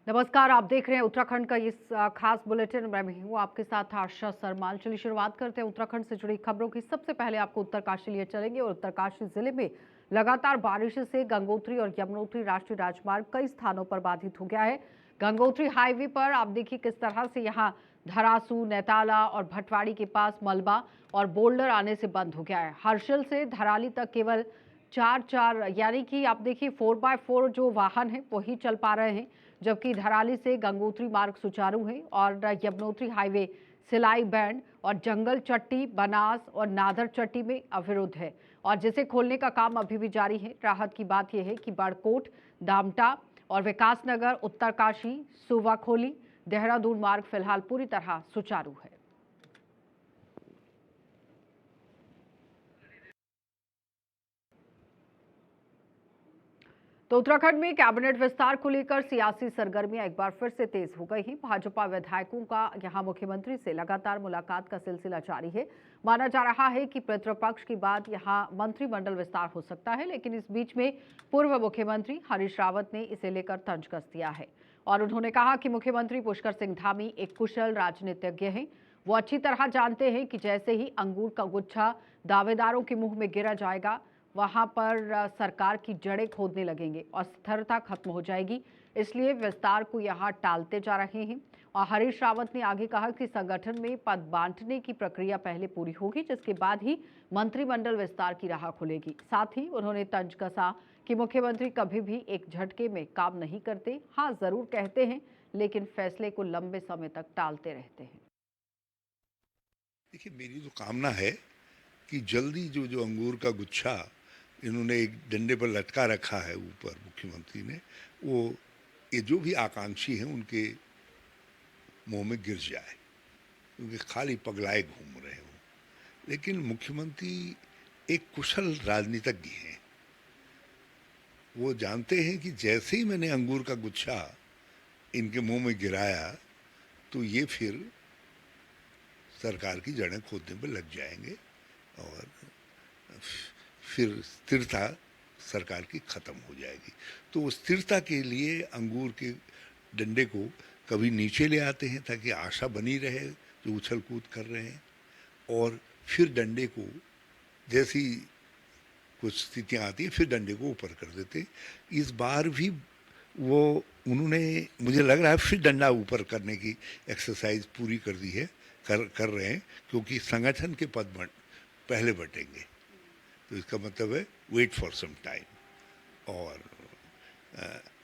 नमस्कार, आप देख रहे हैं उत्तराखंड का इस खास बुलेटिन। मैं भी हूँ आपके साथ आशा सरमाल। चलिए शुरुआत करते हैं उत्तराखंड से जुड़ी खबरों की। सबसे पहले आपको उत्तरकाशी लिए चलेंगे और उत्तरकाशी जिले में लगातार बारिश से गंगोत्री और यमुनोत्री राष्ट्रीय राजमार्ग कई स्थानों पर बाधित हो गया है। गंगोत्री हाईवे पर आप देखिए किस तरह से यहाँ धरासू, नैताला और भटवाड़ी के पास मलबा और बोल्डर आने से बंद हो गया है। हर्षिल से धराली तक केवल चार चार यानी कि आप देखिए 4x4 जो वाहन है वही चल पा रहे हैं, जबकि धराली से गंगोत्री मार्ग सुचारू है और यमुनोत्री हाईवे सिलाई बैंड और जंगल चट्टी, बनास और नादर चट्टी में अवरुद्ध है और जिसे खोलने का काम अभी भी जारी है। राहत की बात यह है कि बड़कोट, दामटा और विकासनगर, उत्तरकाशी, सुवाखोली, देहरादून मार्ग फिलहाल पूरी तरह सुचारू है। तो उत्तराखंड में कैबिनेट विस्तार को लेकर सियासी सरगर्मियां एक बार फिर से तेज हो गई हैं। भाजपा विधायकों का यहां मुख्यमंत्री से लगातार मुलाकात का सिलसिला जारी है। माना जा रहा है कि पितृपक्ष के बाद यहां मंत्रिमंडल विस्तार हो सकता है, लेकिन इस बीच में पूर्व मुख्यमंत्री हरीश रावत ने इसे लेकर तंज कस दिया है और उन्होंने कहा कि मुख्यमंत्री पुष्कर सिंह धामी एक कुशल राजनीतिज्ञ हैं। वो अच्छी तरह जानते हैं कि जैसे ही अंगूर का गुच्छा दावेदारों के मुंह में गिरा जाएगा, वहां पर सरकार की जड़ें खोदने लगेंगे और स्थिरता खत्म हो जाएगी। इसलिए विस्तार को यहां टालते जा रहे हैं। और हरीश रावत ने आगे कहा कि संगठन में पद बांटने की प्रक्रिया पहले पूरी होगी, जिसके बाद ही मंत्रिमंडल विस्तार की राह खुलेगी। साथ ही उन्होंने तंज कसा कि मुख्यमंत्री कभी भी एक झटके में काम नहीं करते। हाँ, जरूर कहते हैं, लेकिन फैसले को लंबे समय तक टालते रहते हैं। देखिए, मेरी तो कामना है कि जल्दी जो अंगूर का गुच्छा इन्होंने एक डंडे पर लटका रखा है ऊपर मुख्यमंत्री ने, वो ये जो भी आकांक्षी हैं उनके मुंह में गिर जाए, क्योंकि खाली पगलाए घूम रहे हो। लेकिन मुख्यमंत्री एक कुशल राजनीतिज्ञ हैं। वो जानते हैं कि जैसे ही मैंने अंगूर का गुच्छा इनके मुंह में गिराया तो ये फिर सरकार की जड़ें खोदने पर लग जाएंगे और फिर स्थिरता सरकार की खत्म हो जाएगी। तो स्थिरता के लिए अंगूर के डंडे को कभी नीचे ले आते हैं ताकि आशा बनी रहे जो उछल कूद कर रहे हैं, और फिर डंडे को जैसी कुछ स्थितियां आती हैं फिर डंडे को ऊपर कर देते हैं। इस बार भी वो उन्होंने, मुझे लग रहा है, फिर डंडा ऊपर करने की एक्सरसाइज पूरी कर दी है, कर रहे हैं, क्योंकि संगठन के पद पहले बटेंगे। तो इसका मतलब है वेट फॉर सम टाइम। और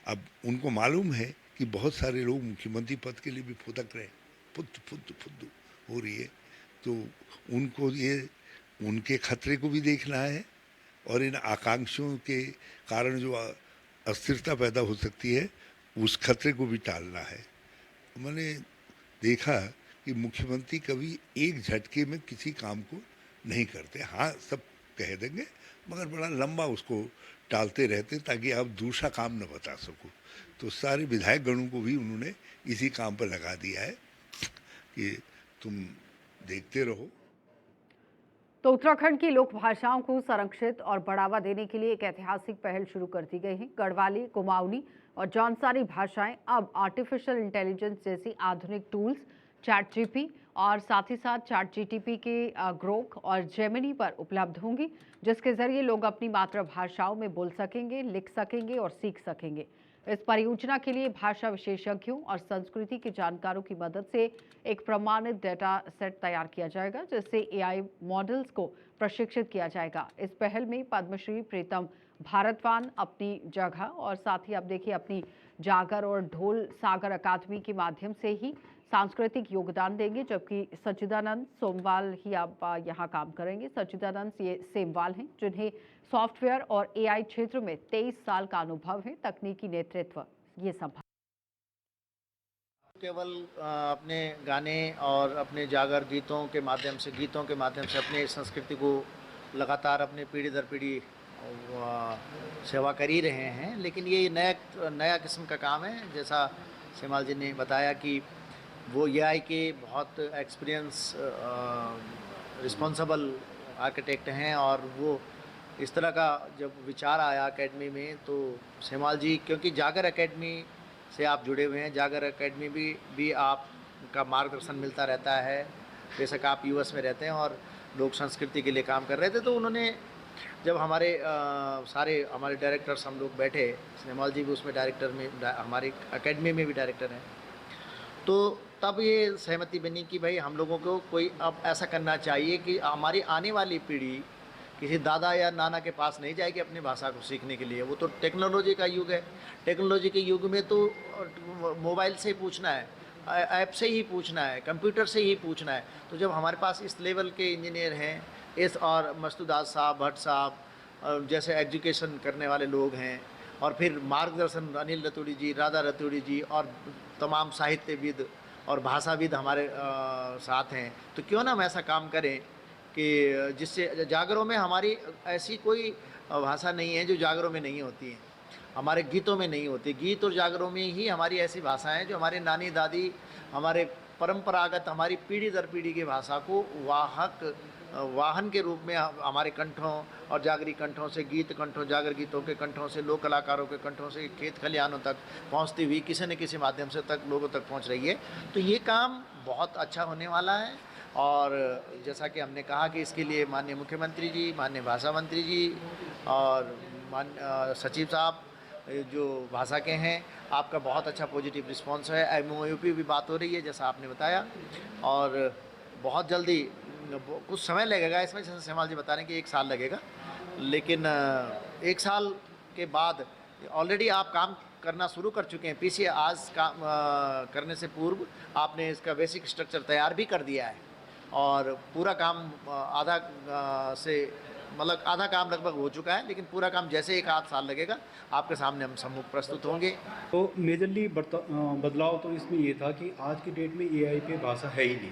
अब उनको मालूम है कि बहुत सारे लोग मुख्यमंत्री पद के लिए भी फुदक रहे हैं, फुद्दू हो रही है। तो उनको ये उनके खतरे को भी देखना है और इन आकांक्षियों के कारण जो अस्थिरता पैदा हो सकती है उस खतरे को भी टालना है। मैंने देखा कि मुख्यमंत्री कभी एक झटके में किसी काम को नहीं करते। हाँ, सब कह देंगे, मगर बड़ा लंबा उसको टालते रहते ताकि आप दूसरा काम न बता सको। तो सारे विधायक गणों को भी उन्होंने इसी काम पर लगा दिया है कि तुम देखते रहो। तो उत्तराखंड की लोक भाषाओं को संरक्षित और बढ़ावा देने के लिए एक ऐतिहासिक पहल शुरू कर दी गई है। गढ़वाली, कुमाऊनी और जौनसारी भाषाएं अब आर्टिफिशियल इंटेलिजेंस जैसी आधुनिक टूल्स, चैट जीपी और साथ ही साथ चैट जीटीपी के ग्रोक और जेमिनी पर उपलब्ध होंगी, जिसके जरिए लोग अपनी मातृभाषाओं में बोल सकेंगे, लिख सकेंगे और सीख सकेंगे। इस परियोजना के लिए भाषा विशेषज्ञों और संस्कृति के जानकारों की मदद से एक प्रमाणित डेटा सेट तैयार किया जाएगा, जिससे एआई मॉडल्स को प्रशिक्षित किया जाएगा। इस पहल में पद्मश्री प्रीतम भारतवान अपनी जगह और साथ ही आप देखिए अपनी जागर और ढोल सागर अकादमी के माध्यम से ही सांस्कृतिक योगदान देंगे, जबकि सच्चिदानंद सोमवाल ही आप यहाँ काम करेंगे। सच्चिदानंद सेमवाल हैं, जिन्हें सॉफ्टवेयर और एआई क्षेत्र में 23 साल का अनुभव है। तकनीकी नेतृत्व ये संभव केवल अपने गाने और अपने जागर गीतों के माध्यम से अपने संस्कृति को लगातार अपने पीढ़ी दर पीढ़ी सेवा कर ही रहे हैं। लेकिन ये नया किस्म का काम है। जैसा सेमाल जी ने बताया कि वो एआई के बहुत एक्सपीरियंस रिस्पॉन्सिबल आर्किटेक्ट हैं, और वो इस तरह का जब विचार आया एकेडमी में, तो सेमाल जी, क्योंकि जागर एकेडमी से आप जुड़े हुए हैं। जागर एकेडमी भी आपका मार्गदर्शन मिलता रहता है। बेशक आप यूएस में रहते हैं और लोक संस्कृति के लिए काम कर रहे थे, तो उन्होंने जब सारे हमारे डायरेक्टर्स हम लोग बैठे, स्नेहमाल जी भी उसमें डायरेक्टर में हमारी एकेडमी में भी डायरेक्टर हैं, तो तब ये सहमति बनी कि भाई हम लोगों को कोई अब ऐसा करना चाहिए कि हमारी आने वाली पीढ़ी किसी दादा या नाना के पास नहीं जाएगी अपनी भाषा को सीखने के लिए। वो तो टेक्नोलॉजी का युग है। टेक्नोलॉजी के युग में तो मोबाइल से ही पूछना है, ऐप से ही पूछना है, कंप्यूटर से ही पूछना है। तो जब हमारे पास इस लेवल के इंजीनियर हैं, इस और मस्तूदास साहब, भट्ट साहब जैसे एजुकेशन करने वाले लोग हैं, और फिर मार्गदर्शन अनिल रतूड़ी जी, राधा रतूड़ी जी और तमाम साहित्यविद और भाषाविद हमारे साथ हैं, तो क्यों ना हम ऐसा काम करें कि जिससे जागरों में हमारी ऐसी कोई भाषा नहीं है जो जागरों में नहीं होती है, हमारे गीतों में नहीं होती। गीत और जागरों में ही हमारी ऐसी भाषाएं हैं जो हमारे नानी दादी, हमारे परंपरागत, हमारी पीढ़ी दर पीढ़ी की भाषा को वाहन के रूप में हमारे कंठों और जागरी कंठों से, गीत कंठों, जागर गीतों के कंठों से, लोक कलाकारों के कंठों से खेत खलिहानों तक पहुंचती हुई किसी न किसी माध्यम से तक लोगों तक पहुंच रही है। तो ये काम बहुत अच्छा होने वाला है। और जैसा कि हमने कहा कि इसके लिए माननीय मुख्यमंत्री जी, माननीय भाषा मंत्री जी और सचिव साहब जो भाषा के हैं, आपका बहुत अच्छा पॉजिटिव रिस्पांस है। एमओयू की भी बात हो रही है जैसा आपने बताया, और बहुत जल्दी कुछ समय लगेगा इसमें, जैसे सेमाल जी बता रहे हैं कि 1 साल लगेगा, लेकिन 1 साल के बाद ऑलरेडी आप काम करना शुरू कर चुके हैं। पीछे आज काम करने से पूर्व आपने इसका बेसिक स्ट्रक्चर तैयार भी कर दिया है, और पूरा काम आधा काम लगभग हो चुका है, लेकिन पूरा काम जैसे 1 आध साल लगेगा आपके सामने हम सम्मुख प्रस्तुत होंगे। तो मेजरली बदलाव तो इसमें ये था कि आज की डेट में एआई पे भाषा है ही नहीं।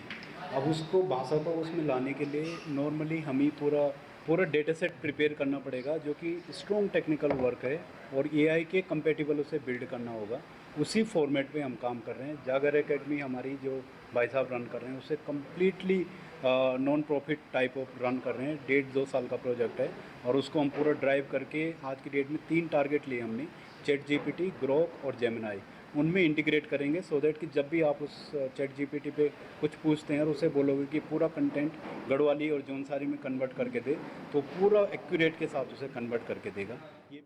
अब उसको भाषा को उसमें लाने के लिए नॉर्मली हम ही पूरा पूरा डेटा सेट प्रिपेयर करना पड़ेगा, जो कि स्ट्रॉन्ग टेक्निकल वर्क है और एआई के कंपेटिबल उसे बिल्ड करना होगा। उसी फॉर्मेट पे हम काम कर रहे हैं। जागर एकेडमी हमारी जो भाई साहब रन कर रहे हैं, उसे completely non profit type of run कर रहे हैं। 1.5-2 साल का प्रोजेक्ट है और उसको हम पूरा ड्राइव करके आज की डेट में 3 टारगेट लिए हमने, चैट जीपीटी, ग्रोक और जेमिनाई। उनमें इंटीग्रेट करेंगे सो दैट कि जब भी आप उस चैट जीपीटी पे कुछ पूछते हैं और उसे बोलोगे कि पूरा कंटेंट गढ़वाली और जौनसारी में कन्वर्ट करके दे, तो पूरा एक्यूरेट के साथ उसे कन्वर्ट करके देगा। ये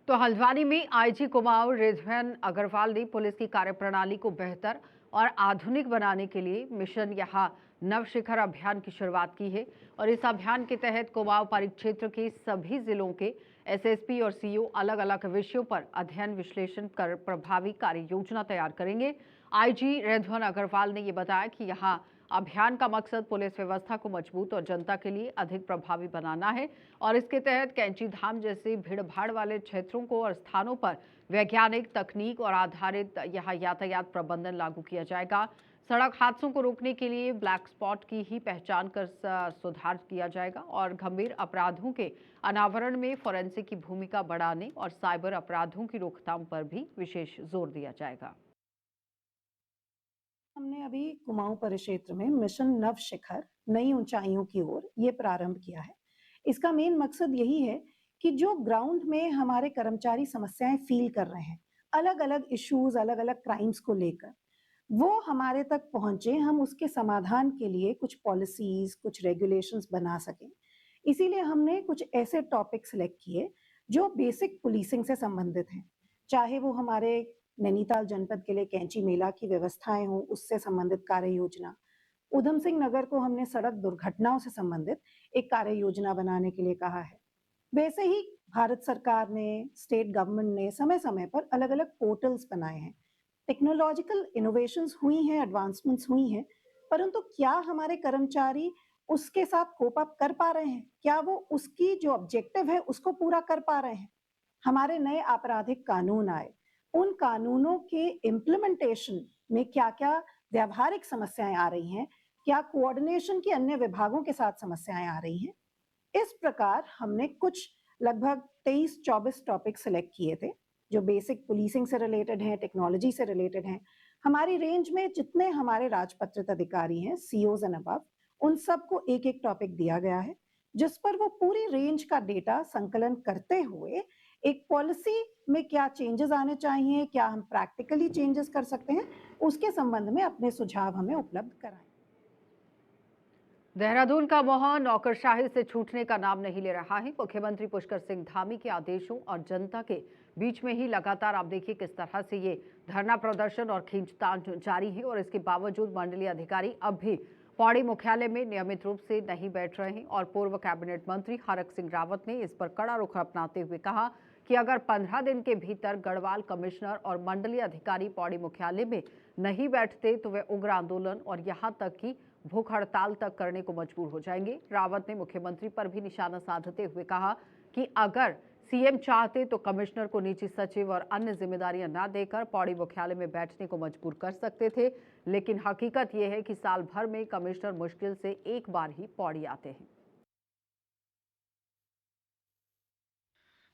तो हल्द्वानी में आईजी कुमाऊं रिजवान अग्रवाल ने पुलिस की कार्यप्रणाली को बेहतर और आधुनिक बनाने के लिए मिशन यहाँ नवशिखर अभियान की शुरुआत की है। और इस अभियान के तहत कुमाऊं परिक्षेत्र के सभी जिलों के एसएसपी और सीओ अलग अलग विषयों पर अध्ययन विश्लेषण कर प्रभावी कार्य योजना तैयार करेंगे। आईजी रिजवान अग्रवाल ने ये बताया कि यहाँ अभियान का मकसद पुलिस व्यवस्था को मजबूत और जनता के लिए अधिक प्रभावी बनाना है। और इसके तहत कैंची धाम जैसे भीड़भाड़ वाले क्षेत्रों को और स्थानों पर वैज्ञानिक तकनीक और आधारित यहाँ यातायात प्रबंधन लागू किया जाएगा। सड़क हादसों को रोकने के लिए ब्लैक स्पॉट की ही पहचान कर सुधार किया जाएगा और गंभीर अपराधों के अनावरण में फोरेंसिक की भूमिका बढ़ाने और साइबर अपराधों की रोकथाम पर भी विशेष जोर दिया जाएगा। हमने अभी कुमाऊं परिक्षेत्र में मिशन नव शिखर नई ऊंचाइयों की ओर ये प्रारंभ किया है। इसका मेन मकसद यही है कि जो ग्राउंड में हमारे कर्मचारी समस्याएं फील कर रहे हैं, अलग अलग इश्यूज, अलग अलग क्राइम्स को लेकर, वो हमारे तक पहुंचे, हम उसके समाधान के लिए कुछ पॉलिसीज, कुछ रेगुलेशंस बना सकें। इसीलिए हमने कुछ ऐसे टॉपिक सिलेक्ट किए जो बेसिक पुलिसिंग से संबंधित हैं, चाहे वो हमारे नैनीताल जनपद के लिए कैंची मेला की व्यवस्थाएं हों, उससे संबंधित कार्य योजना, उधम सिंह नगर को हमने सड़क दुर्घटनाओं से संबंधित एक कार्य योजना बनाने के लिए कहा है। वैसे ही भारत सरकार ने, स्टेट गवर्नमेंट ने समय समय पर अलग अलग पोर्टल्स बनाए हैं। टेक्नोलॉजिकल इनोवेशंस हुई हैं, एडवांसमेंट्स हुई हैं, परंतु क्या हमारे कर्मचारी उसके साथ कोप अप कर पा रहे हैं? क्या वो उसकी जो ऑब्जेक्टिव है उसको पूरा कर पा रहे हैं? हमारे नए आपराधिक कानून आए, उन कानूनों के इम्प्लीमेंटेशन में क्या क्या व्यावहारिक समस्याएं आ रही हैं, क्या कोऑर्डिनेशन की अन्य विभागों के साथ समस्याएं आ रही हैं। इस प्रकार हमने कुछ लगभग 23-24 टॉपिक सिलेक्ट किए थे जो बेसिक पुलिसिंग से रिलेटेड हैं, टेक्नोलॉजी से रिलेटेड हैं। हमारी रेंज में जितने हमारे राजपत्रित अधिकारी हैं, सीओज एंड अबव, उन सबको एक एक टॉपिक दिया गया है, जिस पर वो पूरी रेंज का डेटा संकलन करते हुए एक पॉलिसी में क्या चेंजेस आने चाहिए, क्या हम प्रैक्टिकली चेंजेस कर सकते हैं, उसके संबंध में अपने सुझाव हमें उपलब्ध कराएं। देहरादून का माहौल नौकरशाही से छूटने का नाम नहीं ले रहा है। मुख्यमंत्री पुष्कर सिंह धामी के आदेशों और जनता के बीच में ही लगातार आप देखिए किस तरह से ये धरना प्रदर्शन और खींचतान जारी है, और इसके बावजूद मंडलीय अधिकारी अब भी पौड़ी मुख्यालय में नियमित रूप से नहीं बैठ रहे हैं। और पूर्व कैबिनेट मंत्री हरक सिंह रावत ने इस पर कड़ा रुख अपनाते हुए कहा कि अगर 15 दिन के भीतर गढ़वाल कमिश्नर और मंडलीय अधिकारी पौड़ी मुख्यालय में नहीं बैठते तो वे उग्र आंदोलन और यहां तक कि भूख हड़ताल तक करने को मजबूर हो जाएंगे। रावत ने मुख्यमंत्री पर भी निशाना साधते हुए कहा कि अगर सीएम चाहते तो कमिश्नर को निजी सचिव और अन्य जिम्मेदारियां न देकर पौड़ी मुख्यालय में बैठने को मजबूर कर सकते थे, लेकिन हकीकत यह है कि साल भर में कमिश्नर मुश्किल से एक बार ही पौड़ी आते हैं।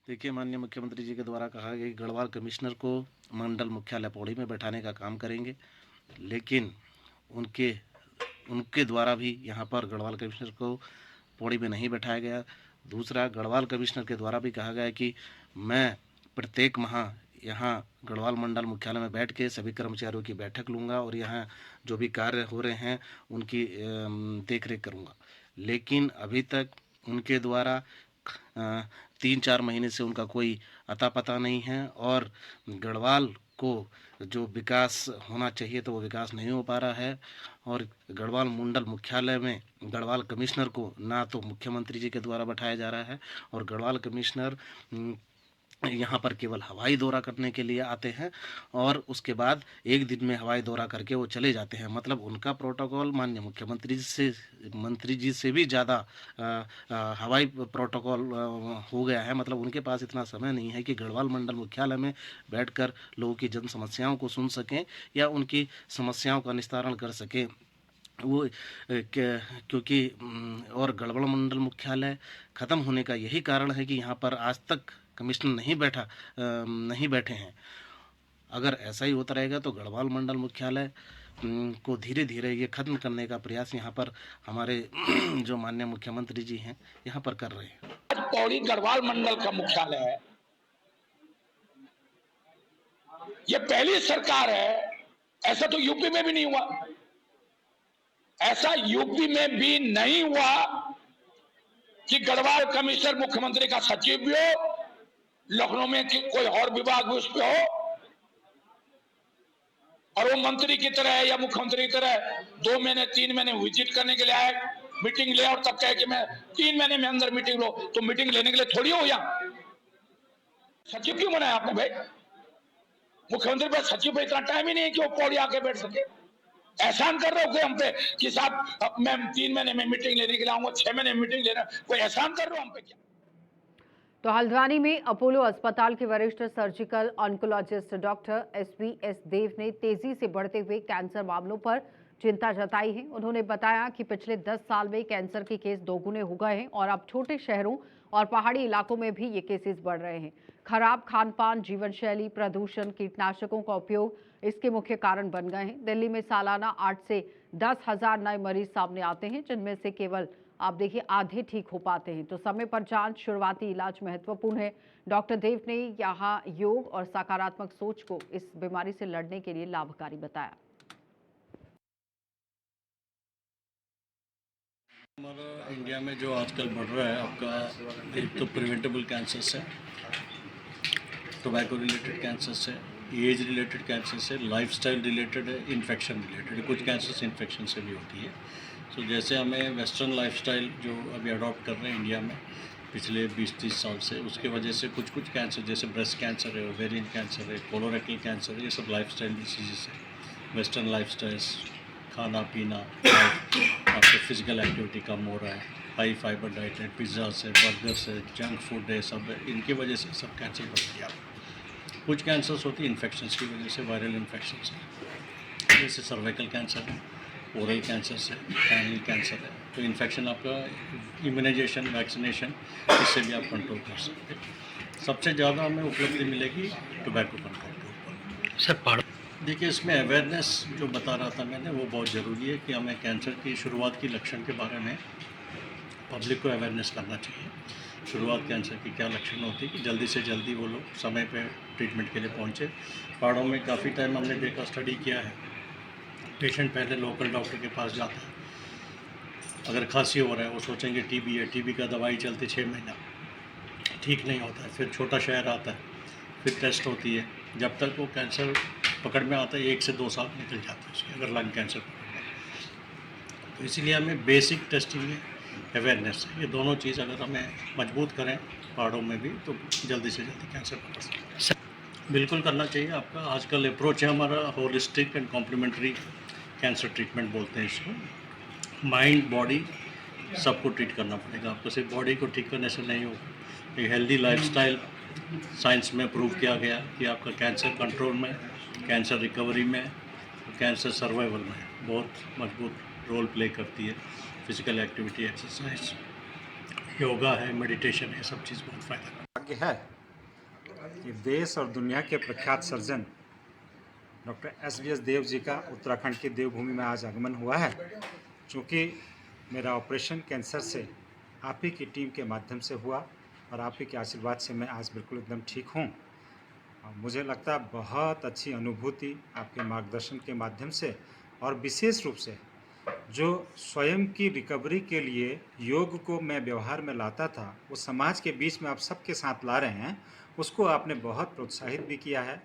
देखिए, माननीय मुख्यमंत्री जी के द्वारा कहा गया कि गढ़वाल कमिश्नर को मंडल मुख्यालय पौड़ी में बैठाने का काम करेंगे, लेकिन उनके द्वारा भी यहाँ पर गढ़वाल कमिश्नर को पौड़ी में नहीं बैठाया गया। दूसरा, गढ़वाल कमिश्नर के द्वारा भी कहा गया कि मैं प्रत्येक माह यहाँ गढ़वाल मंडल मुख्यालय में बैठ के सभी कर्मचारियों की बैठक लूँगा और यहाँ जो भी कार्य हो रहे हैं उनकी देखरेख करूँगा, लेकिन अभी तक उनके द्वारा 3-4 महीने से उनका कोई अता पता नहीं है और गढ़वाल को जो विकास होना चाहिए तो वो विकास नहीं हो पा रहा है। और गढ़वाल मंडल मुख्यालय में गढ़वाल कमिश्नर को ना तो मुख्यमंत्री जी के द्वारा बैठाया जा रहा है और गढ़वाल कमिश्नर यहाँ पर केवल हवाई दौरा करने के लिए आते हैं और उसके बाद एक दिन में हवाई दौरा करके वो चले जाते हैं। मतलब उनका प्रोटोकॉल माननीय मंत्री जी से भी ज़्यादा हवाई प्रोटोकॉल हो गया है। मतलब उनके पास इतना समय नहीं है कि गढ़वाल मंडल मुख्यालय में बैठकर लोगों की जन समस्याओं को सुन सकें या उनकी समस्याओं का निस्तारण कर सकें। वो क्योंकि और गढ़वाल मंडल मुख्यालय ख़त्म होने का यही कारण है कि यहाँ पर आज तक कमिश्नर नहीं बैठे हैं। अगर ऐसा ही होता रहेगा तो गढ़वाल मंडल मुख्यालय को धीरे धीरे ये खत्म करने का प्रयास यहाँ पर हमारे जो माननीय मुख्यमंत्री जी हैं यहाँ पर कर रहे हैं। पौड़ी गढ़वाल मंडल का मुख्यालय है, ये पहली सरकार है। ऐसा तो यूपी में भी नहीं हुआ, ऐसा यूपी में भी नहीं हुआ कि गढ़वाल कमिश्नर मुख्यमंत्री का सचिव भी हो, लखनऊ में कोई और विभाग भी उस पे हो और वो मंत्री की तरह या मुख्यमंत्री की तरह 2 महीने 3 महीने विजिट करने के लिए आए, मीटिंग ले और तब कहे कि मैं 3 महीने में अंदर मीटिंग लो। तो मीटिंग लेने के लिए थोड़ी हो यहाँ सचिव क्यों बनाया आपने भाई? मुख्यमंत्री पर सचिव पर इतना टाइम ही नहीं है कि वो पौड़ी आके बैठ सके। एहसान कर रहे हो कोई हम पे कि साहब मैं 3 महीने में मीटिंग लेने के लिए आऊंगा, 6 महीने में मीटिंग लेना, कोई एहसान कर रहे हो हम पे क्या? तो हल्द्वानी में अपोलो अस्पताल के वरिष्ठ सर्जिकल ऑन्कोलॉजिस्ट डॉक्टर एस देव ने तेजी से बढ़ते हुए कैंसर मामलों पर चिंता जताई है। उन्होंने बताया कि पिछले 10 साल में कैंसर के केस दोगुने हो गए हैं और अब छोटे शहरों और पहाड़ी इलाकों में भी ये केसेस बढ़ रहे हैं। खराब खान पान, जीवन शैली, प्रदूषण, कीटनाशकों का उपयोग इसके मुख्य कारण बन गए हैं। दिल्ली में सालाना 8 से 10 हजार नए मरीज सामने आते हैं, जिनमें से केवल आप देखिए आधे ठीक हो पाते हैं। तो समय पर जांच, शुरुआती इलाज महत्वपूर्ण है। डॉक्टर देव ने यहाँ योग और सकारात्मक सोच को इस बीमारी से लड़ने के लिए लाभकारी बताया। हमारा इंडिया में जो आजकल बढ़ रहा है आपका, एक तो प्रिवेंटेबल कैंसर्स है, टोबैको रिलेटेड कैंसर्स है, एज रिलेटेड कैंसर्स है, लाइफस्टाइल रिलेटेड है, इन्फेक्शन रिलेटेड है। कुछ कैंसर्स इन्फेक्शन से भी होती है। तो जैसे हमें वेस्टर्न लाइफस्टाइल जो अभी अडॉप्ट कर रहे हैं इंडिया में पिछले 20-30 साल से, उसके वजह से कुछ कैंसर जैसे ब्रेस्ट कैंसर है, ओवेरियन कैंसर है, कोलोरेक्टल कैंसर है, ये सब लाइफस्टाइल डिसीजेस है। वेस्टर्न लाइफस्टाइल्स, खाना पीना, आपके फिजिकल एक्टिविटी कम हो रहा है, हाई फाइबर डाइट है, पिज़्ज़ास है, बर्गर्स है, जंक फूड है, सब इनकी वजह से सब कैंसर बढ़ गया। कुछ कैंसर्स होती है इन्फेक्शंस की वजह से, वायरल इन्फेक्शंस है, जैसे सर्वाइकल कैंसर है, ओरल कैंसर है, एनल कैंसर है। तो इन्फेक्शन आपका इम्यूनाइजेशन, वैक्सीनेशन, इससे भी आप कंट्रोल कर सकते हैं। सबसे ज़्यादा हमें उपलब्धि मिलेगी टोबैको कंट्रोल के ऊपर। सर देखिए, इसमें अवेयरनेस जो बता रहा था मैंने, वो बहुत ज़रूरी है कि हमें कैंसर की शुरुआत की लक्षण के बारे में पब्लिक को अवेयरनेस करना चाहिए। शुरुआत कैंसर की क्या लक्षण होती है कि जल्दी से जल्दी वो लोग समय पे ट्रीटमेंट के लिए पहुँचे। पहाड़ों में काफ़ी टाइम हमने देखा, स्टडी किया है, पेशेंट पहले लोकल डॉक्टर के पास जाता है, अगर खांसी हो रहा है वो सोचेंगे टीबी है, टीबी का दवाई चलती 6 महीना, ठीक नहीं होता है, फिर छोटा शहर आता है, फिर टेस्ट होती है, जब तक वो कैंसर पकड़ में आता है 1 से 2 साल निकल जाता है उसके, अगर लंग कैंसर पकड़ में। तो इसीलिए हमें बेसिक टेस्टिंग है, अवेयरनेस है, ये दोनों चीज़ अगर हमें मजबूत करें पहाड़ों में भी तो जल्दी से जल्दी कैंसर पकड़ सकते हैं। बिल्कुल करना चाहिए आपका। आजकल अप्रोच है हमारा holistic and complementary cancer treatment बोलते हैं इसको। माइंड बॉडी सबको ट्रीट करना पड़ेगा, आपको सिर्फ बॉडी को ठीक करने से नहीं होगा। एक हेल्दी लाइफस्टाइल साइंस में प्रूव किया गया कि आपका कैंसर कंट्रोल में, कैंसर रिकवरी में, कैंसर सर्वाइवल में बहुत मजबूत रोल प्ले करती है। फिजिकल एक्टिविटी, एक्सरसाइज, योगा है, मेडिटेशन है, सब चीज़ बहुत फ़ायदा भाग्य है कि देश और दुनिया के प्रख्यात surgeon doctor S Dev ji का उत्तराखंड की देवभूमि में आज आगमन हुआ है। चूँकि मेरा ऑपरेशन कैंसर से आप ही की टीम के माध्यम से हुआ और आप ही के आशीर्वाद से मैं आज बिल्कुल एकदम ठीक हूँ। मुझे लगता है बहुत अच्छी अनुभूति आपके मार्गदर्शन के माध्यम से, और विशेष रूप से जो स्वयं की रिकवरी के लिए योग को मैं व्यवहार में लाता था, वो समाज के बीच में आप सबके साथ ला रहे हैं, उसको आपने बहुत प्रोत्साहित भी किया है।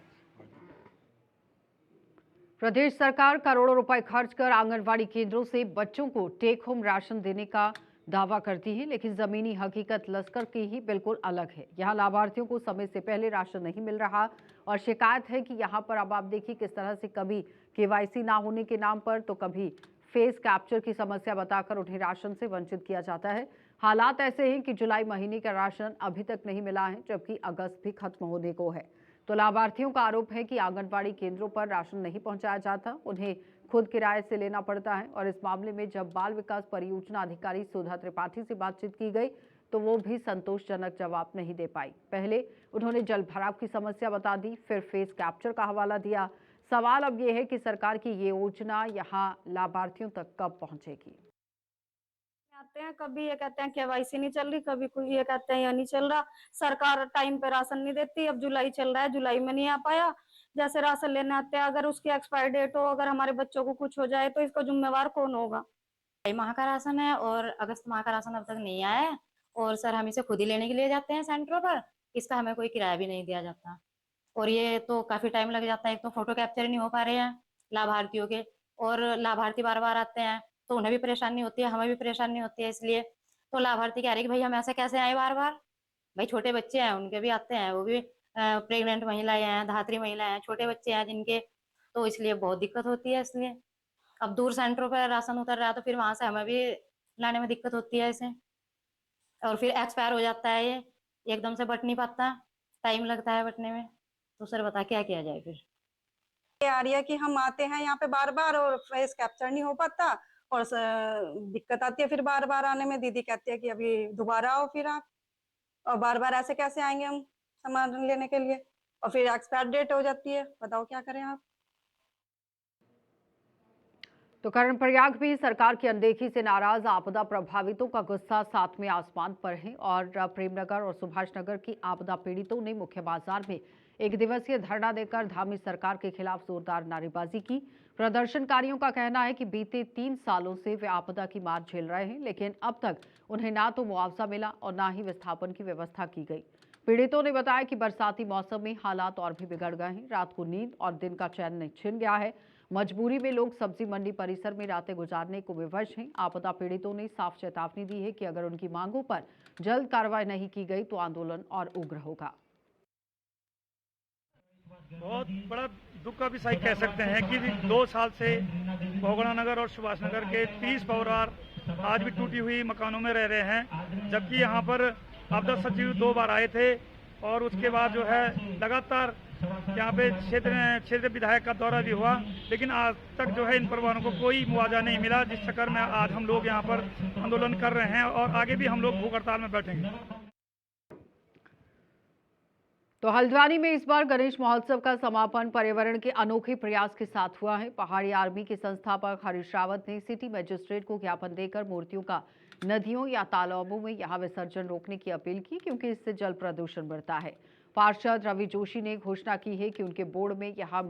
प्रदेश सरकार करोड़ों रुपए खर्च कर आंगनवाड़ी केंद्रों से बच्चों को टेक होम राशन देने का दावा करती है, लेकिन जमीनी हकीकत लश्कर की ही बिल्कुल अलग है। यहाँ लाभार्थियों को समय से पहले राशन नहीं मिल रहा और शिकायत है कि यहाँ पर अब आप देखिए किस तरह से कभी केवाईसी ना होने के नाम पर तो कभी फेस कैप्चर की समस्या बताकर उन्हें राशन से वंचित किया जाता है। हालात ऐसे हैं कि जुलाई महीने का राशन अभी तक नहीं मिला है, जबकि अगस्त भी खत्म होने को है। तो लाभार्थियों का आरोप है कि आंगनबाड़ी केंद्रों पर राशन नहीं पहुंचाया जाता, उन्हें खुद किराए से लेना पड़ता है। और इस मामले में जब बाल विकास परियोजना अधिकारी सुधा त्रिपाठी से बातचीत की गई तो वो भी संतोषजनक जवाब नहीं दे पाई। पहले उन्होंने जल भराव की समस्या बता दी, फिर फेस कैप्चर का हवाला दिया। सवाल अब ये है कि सरकार की ये योजना यहाँ लाभार्थियों तक कब पहुंचेगी। आते हैं, कभी ये कहते हैं केवाईसी नहीं चल रही, कभी कोई ये कहते हैं या नहीं चल रहा, सरकार टाइम पे राशन नहीं देती। अब जुलाई चल रहा है, जुलाई में नहीं आ पाया। जैसे राशन लेने आते हैं, अगर उसकी एक्सपायर डेट हो, अगर हमारे बच्चों को कुछ हो जाए तो इसका जिम्मेवार कौन होगा? जुलाई माह का राशन है और अगस्त माह का राशन अब तक नहीं आया है, और सर हम इसे खुद ही लेने के लिए जाते हैं सेंटरों पर, इसका हमें कोई किराया भी नहीं दिया जाता। और ये तो काफी टाइम लग जाता है, एक तो फोटो कैप्चर नहीं हो पा रहे हैं लाभार्थियों के, और लाभार्थी बार बार आते हैं तो उन्हें भी परेशानी होती है, हमें भी परेशानी होती है। इसलिए तो लाभार्थी कह रहे कि भाई हम ऐसे कैसे आए बार बार, भाई छोटे बच्चे हैं उनके भी आते हैं, वो भी प्रेग्नेंट महिलाएं हैं, धात्री महिलाएं हैं, छोटे बच्चे हैं जिनके, तो इसलिए बहुत दिक्कत होती है। इसलिए अब दूर सेंटरों पर राशन उतर रहा है तो फिर वहां से हमें भी लाने में दिक्कत होती है इसे, और फिर एक्सपायर हो जाता है, ये एकदम से बट नहीं पाता, टाइम लगता है बटने में। तो सर बता क्या किया जाए फिर? आ रही है कि हम आते हैं यहाँ पे बार बार और फेस कैप्चर नहीं हो पाता और दिक्कत आती है फिर बार बार आने में। दीदी कहती है कि अभी दोबारा आओ फिर आप, और बार बार ऐसे कैसे आएंगे हम सामान लेने के लिए, और फिर एक्सपायर डेट हो जाती है। बताओ क्या करें आप। तो कर्णप्रयाग भी सरकार की अनदेखी से नाराज आपदा प्रभावितों का गुस्सा सातवें आसमान पर है और प्रेमनगर और सुभाष नगर की आपदा पीड़ितों ने मुख्य बाजार में एक दिवसीय धरना देकर धामी सरकार के खिलाफ जोरदार नारेबाजी की। प्रदर्शनकारियों का कहना है कि बीते 3 सालों से वे आपदा की मार झेल रहे हैं, लेकिन अब तक उन्हें ना तो मुआवजा मिला और ना ही विस्थापन की व्यवस्था की गई। पीड़ितों ने बताया कि बरसाती मौसम में हालात और भी बिगड़ गए हैं, रात को नींद और दिन का चैन छिन गया है। मजबूरी में लोग सब्जी मंडी परिसर में रातें गुजारने को विवश हैं। आपदा पीड़ितों ने साफ चेतावनी दी है कि अगर उनकी मांगों पर जल्द कार्रवाई नहीं की गई तो आंदोलन और उग्र होगा। बहुत बड़ा दुख का विषय कह सकते हैं कि 2 साल से भोगड़ा नगर और सुभाष नगर के 30 परिवार आज भी टूटी हुई मकानों में रह रहे हैं, जबकि यहाँ पर आपदा सचिव 2 बार आए थे और उसके बाद जो है लगातार यहाँ पे क्षेत्र विधायक का दौरा भी हुआ, लेकिन आज तक जो है इन परिवारों को कोई मुआवजा नहीं मिला, जिस चक्कर में आज हम लोग यहाँ पर आंदोलन कर रहे हैं और आगे भी हम लोग भूख हड़ताल में बैठेंगे। तो हल्द्वानी में इस बार गणेश महोत्सव का समापन पर्यावरण के अनोखे प्रयास के साथ हुआ है। पहाड़ी आर्मी के संस्थापक हरीश रावत ने सिटी मजिस्ट्रेट को ज्ञापन देकर मूर्तियों का नदियों या तालाबों में यहाँ विसर्जन रोकने की अपील की, क्योंकि इससे जल प्रदूषण बढ़ता है। पार्षद रवि जोशी ने घोषणा की है कि उनके बोर्ड में यहाँ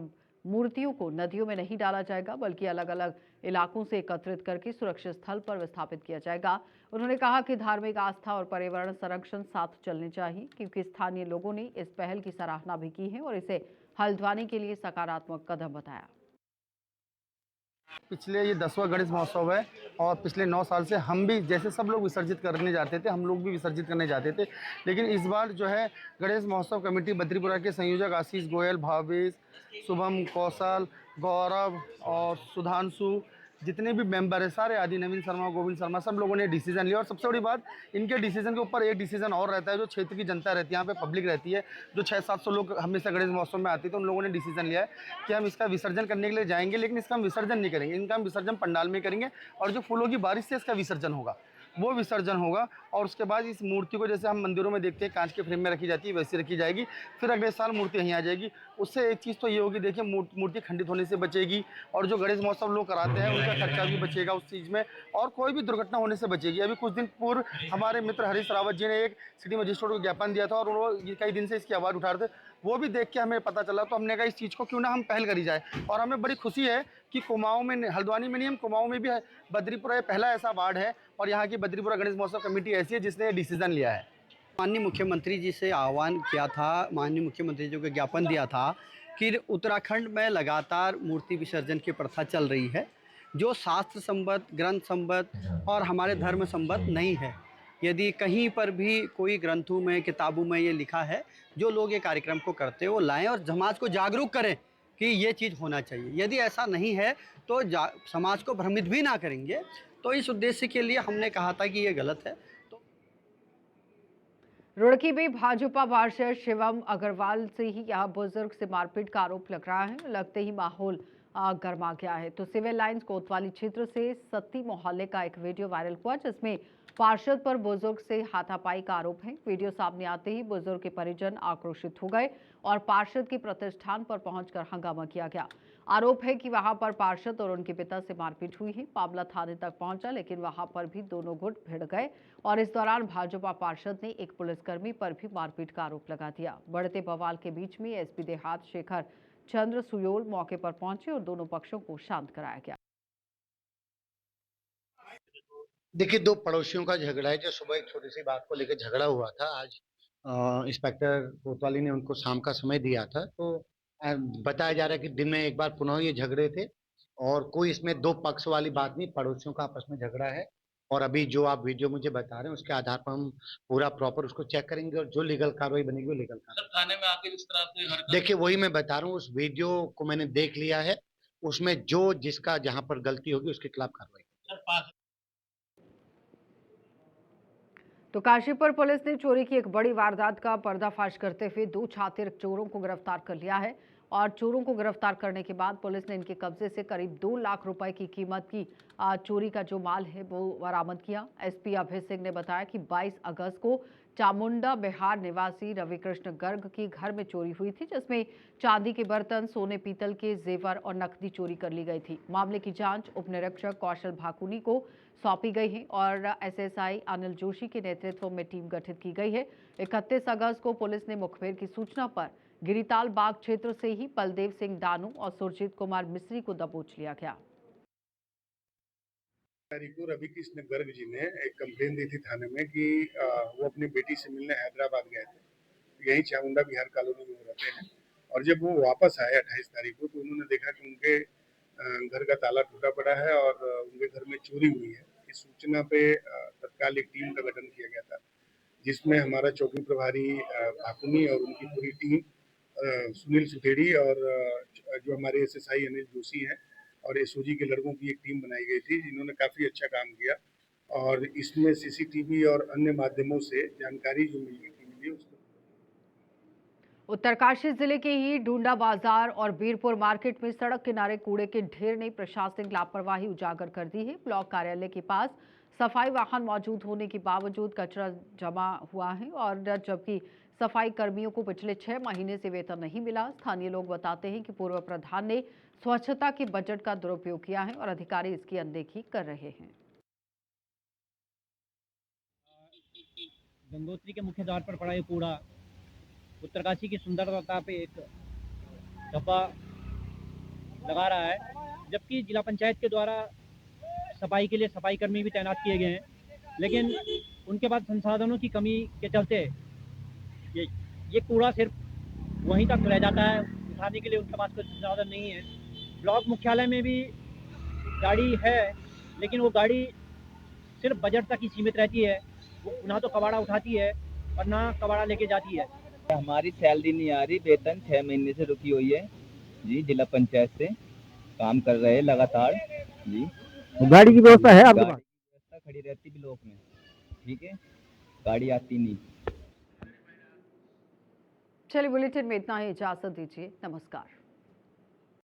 मूर्तियों को नदियों में नहीं डाला जाएगा, बल्कि अलग अलग इलाकों से एकत्रित करके सुरक्षित स्थल पर विस्थापित किया जाएगा। उन्होंने कहा कि धार्मिक आस्था और पर्यावरण संरक्षण साथ चलने चाहिए, क्योंकि स्थानीय लोगों ने इस पहल की सराहना भी की है और इसे हल्द्वानी के लिए सकारात्मक कदम बताया। पिछले ये 10वां गणेश महोत्सव है और पिछले 9 साल से हम भी जैसे सब लोग विसर्जित करने जाते थे, हम लोग भी विसर्जित करने जाते थे। लेकिन इस बार जो है गणेश महोत्सव कमेटी बद्रीपुरा के संयोजक आशीष गोयल, भावेश, शुभम, कौशल, गौरव और सुधांशु, जितने भी मेंबर है सारे आदि, नवीन शर्मा, गोविंद शर्मा, सब लोगों ने डिसीजन लिया। और सबसे बड़ी बात, इनके डिसीजन के ऊपर एक डिसीजन और रहता है, जो क्षेत्र की जनता रहती है, यहाँ पे पब्लिक रहती है, जो 600-700 लोग हमेशा गणेश महोत्सव में आते थे, उन लोगों ने डिसीजन लिया है कि हम इसका विसर्जन करने के लिए जाएंगे, लेकिन इसका हम विसर्जन नहीं करेंगे, इनका हम विसर्जन पंडाल में करेंगे और जो फूलों की बारिश से इसका विसर्जन होगा वो विसर्जन होगा। और उसके बाद इस मूर्ति को जैसे हम मंदिरों में देखते हैं कांच के फ्रेम में रखी जाती है, वैसी रखी जाएगी। फिर अगले साल मूर्ति यहीं आ जाएगी। उससे एक चीज़ तो ये होगी, देखिए मूर्ति खंडित होने से बचेगी और जो गणेश महोत्सव लोग कराते हैं उनका खर्चा भी बचेगा उस चीज़ में, और कोई भी दुर्घटना होने से बचेगी। अभी कुछ दिन पूर्व हमारे मित्र हरीश रावत जी ने एक सिटी मजिस्ट्रेट को ज्ञापन दिया था और वो कई दिन से इसकी आवाज़ उठा रहे थे, वो भी देख के हमें पता चला, तो हमने कहा इस चीज़ को क्यों ना हम पहल करी जाए। और हमें बड़ी खुशी है कि कुमाऊं में, हल्द्वानी में नहीं, हम कुमाऊं में भी है, बद्रीपुरा ये पहला ऐसा वार्ड है और यहाँ की बद्रीपुरा गणेश महोत्सव कमेटी ऐसी है जिसने ये डिसीजन लिया है। माननीय मुख्यमंत्री जी से आह्वान किया था, माननीय मुख्यमंत्री जी को ज्ञापन दिया था कि उत्तराखंड में लगातार मूर्ति विसर्जन की प्रथा चल रही है, जो शास्त्र संबद्ध, ग्रंथ संबद्ध और हमारे धर्म संबद्ध नहीं है। यदि कहीं पर भी कोई ग्रंथों में, किताबों में ये लिखा है, जो लोग ये कार्यक्रम को करते हैं वो लाएं और समाज को जागरूक करें कि ये चीज़ होना चाहिए। यदि ऐसा नहीं है तो समाज को भ्रमित भी ना करेंगे। तो इस उद्देश्य के लिए हमने कहा था कि ये गलत है। रुड़की में भाजपा पार्षद शिवम अग्रवाल से ही यहाँ बुजुर्ग से मारपीट का आरोप लग रहा है। लगते ही माहौल गर्मा गया है। तो सिविल लाइंस कोतवाली क्षेत्र से सत्ती मोहल्ले का एक वीडियो वायरल हुआ, जिसमें पार्षद पर बुजुर्ग से हाथापाई का आरोप है। वीडियो सामने आते ही बुजुर्ग के परिजन आक्रोशित हो गए और पार्षद के प्रतिष्ठान पर पहुंचकर हंगामा किया गया। आरोप है कि वहां पर पार्षद और उनके पिता से मारपीट हुई है। मामला थाने तक पहुंचा, लेकिन वहां पर भी दोनों गुट भिड़ गए और इस दौरान भाजपा पार्षद ने एक पुलिसकर्मी पर भी मारपीट का आरोप लगा दिया। बढ़ते बवाल के बीच में एसपी देहात शेखर चंद्र सुयोल मौके पर पहुंचे और दोनों पक्षों को शांत कराया गया। देखिए, दो पड़ोसियों का झगड़ा है, जो सुबह एक छोटी सी बात को लेकर झगड़ा हुआ था। आज इंस्पेक्टर कोतवाली ने उनको शाम का समय दिया था, तो बताया जा रहा है कि दिन में एक बार पुनः ये झगड़े थे और कोई इसमें दो पक्ष वाली बात नहीं, पड़ोसियों का आपस में झगड़ा है। और अभी जो आप वीडियो मुझे बता रहे हैं उसके आधार पर हम पूरा प्रॉपर उसको चेक करेंगे और जो लीगल कार्रवाई बनेगी वो लीगल कार्रवाई। थाने में आके इस तरह से हरकत, देखिए, वही मैं बता रहा हूँ, उस वीडियो को मैंने देख लिया है, उसमें जो जिसका जहां पर गलती होगी उसके खिलाफ कार्रवाई। तो काशीपुर पुलिस ने चोरी की एक बड़ी वारदात का पर्दाफाश करते हुए 2 शातिर चोरों को गिरफ्तार कर लिया है और चोरों को गिरफ्तार करने के बाद पुलिस ने इनके कब्जे से करीब 2 लाख रुपए की कीमत की चोरी का जो माल है वो बरामद किया। एसपी अभय सिंह ने बताया कि 22 अगस्त को चामुंडा बिहार निवासी रविकृष्ण गर्ग की घर में चोरी हुई थी, जिसमें चांदी के बर्तन, सोने पीतल के जेवर और नकदी चोरी कर ली गई थी। मामले की जांच उप निरीक्षक कौशल भाकुनी को सौंपी गई है और एसएसआई अनिल जोशी के नेतृत्व में टीम गठित की गई है। 31 अगस्त को पुलिस ने मुखबिर की सूचना पर गिरिताल बाग क्षेत्र से ही बलदेव सिंह दानू और सुरजीत कुमार मिस्री को दबोच लिया गया। तारीख को रविकृष्ण गर्ग जी ने एक कंप्लेन दी थी थाने में कि वो अपनी बेटी से मिलने हैदराबाद गए थे, यही चामुंडा बिहार कॉलोनी में रहते हैं। और जब वो वापस आए 28 तारीख को, तो उन्होंने देखा कि उनके घर का ताला टूटा पड़ा है और उनके घर में चोरी हुई है। इस सूचना पे तत्काल एक टीम का गठन किया गया था, जिसमें हमारा चौकी प्रभारी भाकुनी और उनकी पूरी टीम, सुनील सुथेड़ी और जो हमारे एसएसआई अनिल जोशी हैं और एसओजी के लड़कों की एक टीम बनाई गई थी, जिन्होंने काफ़ी अच्छा काम किया। और इसमें सीसीटीवी और अन्य माध्यमों से जानकारी जो मिली उसको। उत्तरकाशी जिले के ही डूंडा बाजार और बीरपुर मार्केट में सड़क किनारे कूड़े के ढेर ने प्रशासनिक लापरवाही उजागर कर दी है। ब्लॉक कार्यालय के पास सफाई वाहन मौजूद होने के बावजूद कचरा जमा हुआ है और जबकि सफाई कर्मियों को पिछले 6 महीने से वेतन नहीं मिला। स्थानीय लोग बताते हैं कि पूर्व प्रधान ने स्वच्छता के बजट का दुरुपयोग किया है और अधिकारी इसकी अनदेखी कर रहे हैं। गंगोत्री के मुख्य द्वार पर पड़ा ये कूड़ा उत्तरकाशी की सुंदरता पे एक धब्बा लगा रहा है, जबकि जिला पंचायत के द्वारा सफाई के लिए सफाई कर्मी भी तैनात किए गए हैं, लेकिन उनके पास संसाधनों की कमी के चलते ये कूड़ा सिर्फ वहीं तक रह जाता है, उठाने के लिए उनके पास कोई संसाधन नहीं है। ब्लॉक मुख्यालय में भी गाड़ी है, लेकिन वो गाड़ी सिर्फ बजट तक ही सीमित रहती है, वो ना तो कबाड़ा उठाती है और ना कबाड़ा लेके जाती है। हमारी सैलरी नहीं आ रही, वेतन 6 महीने से रुकी हुई है जी। जिला पंचायत से काम कर रहे हैं लगातार जी। गाड़ी की व्यवस्था है आपके पास? व्यवस्था खड़ी रहती ब्लॉक में, ठीक है, गाड़ी आती नहीं। चलिए बुलेटिन में इतना ही, इजाजत दीजिए, नमस्कार।